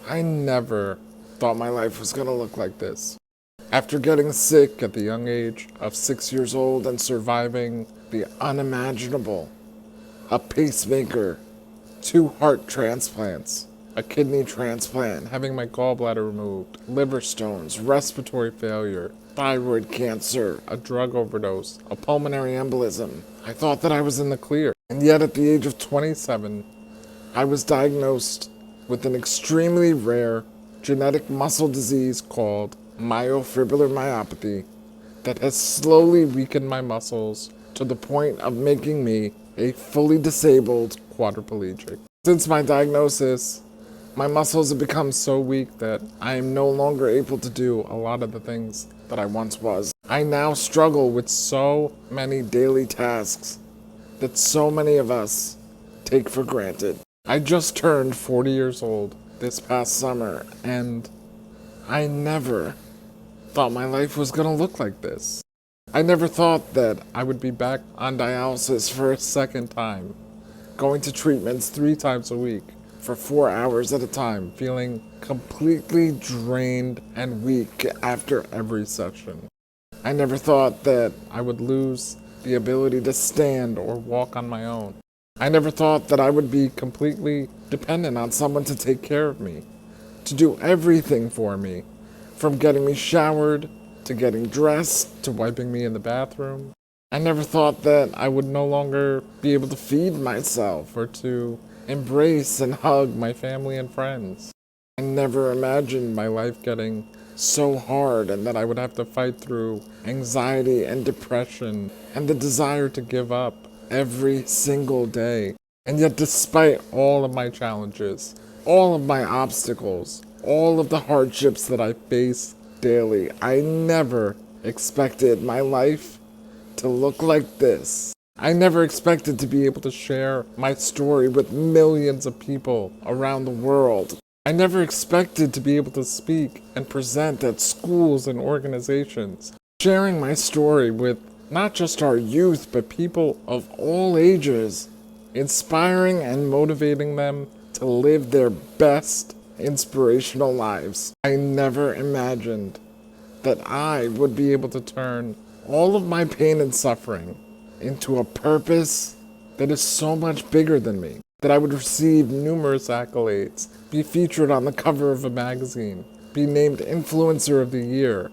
I never thought my life was gonna look like this. After getting sick at the young age of 6 years old and surviving the unimaginable, a pacemaker, 2 heart transplants, a kidney transplant, having my gallbladder removed, liver stones, respiratory failure, thyroid cancer, a drug overdose, a pulmonary embolism, I thought that I was in the clear. And yet at the age of 27, I was diagnosed with an extremely rare genetic muscle disease called myofibrillar myopathy that has slowly weakened my muscles to the point of making me a fully disabled quadriplegic. Since my diagnosis, my muscles have become so weak that I am no longer able to do a lot of the things that I once was. I now struggle with so many daily tasks that so many of us take for granted. I just turned 40 years old this past summer, and I never thought my life was gonna look like this. I never thought that I would be back on dialysis for a second time, going to treatments 3 times a week for 4 hours at a time, feeling completely drained and weak after every session. I never thought that I would lose the ability to stand or walk on my own. I never thought that I would be completely dependent on someone to take care of me, to do everything for me, from getting me showered, to getting dressed, to wiping me in the bathroom. I never thought that I would no longer be able to feed myself or to embrace and hug my family and friends. I never imagined my life getting so hard and that I would have to fight through anxiety and depression and the desire to give up every single day. And yet, despite all of my challenges, all of my obstacles, all of the hardships that I face daily, I never expected my life to look like this. I never expected to be able to share my story with millions of people around the world. I never expected to be able to speak and present at schools and organizations, sharing my story with not just our youth, but people of all ages, inspiring and motivating them to live their best inspirational lives. I never imagined that I would be able to turn all of my pain and suffering into a purpose that is so much bigger than me, that I would receive numerous accolades, be featured on the cover of a magazine, be named Influencer of the Year,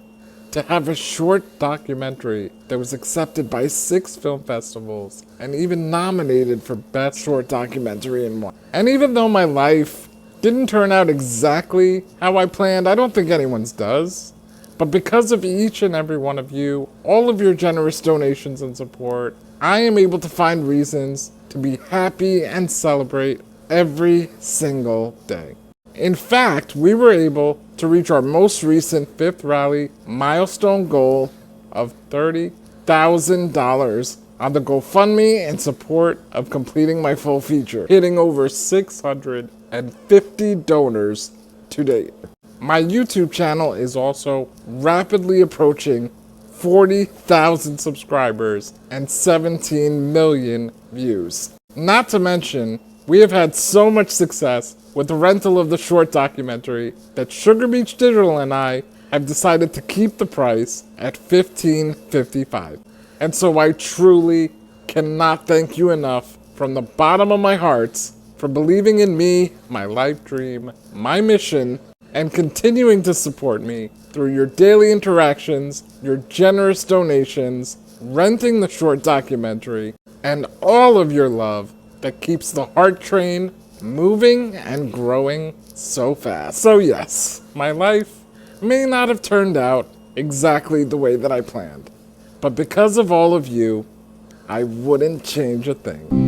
to have a short documentary that was accepted by 6 film festivals and even nominated for Best Short Documentary in one. And even though my life didn't turn out exactly how I planned, I don't think anyone's does, but because of each and every one of you, all of your generous donations and support, I am able to find reasons to be happy and celebrate every single day. In fact, we were able to reach our most recent 5th rally milestone goal of $30,000 on the GoFundMe in support of completing my full feature, hitting over 650 donors to date. My YouTube channel is also rapidly approaching 40,000 subscribers and 17 million views. Not to mention, we have had so much success with the rental of the short documentary that Sugar Beach Digital and I have decided to keep the price at $15.55. And so I truly cannot thank you enough from the bottom of my heart for believing in me, my life dream, my mission, and continuing to support me through your daily interactions, your generous donations, renting the short documentary, and all of your love that keeps the heart train moving and growing so fast. So yes, my life may not have turned out exactly the way that I planned, but because of all of you, I wouldn't change a thing.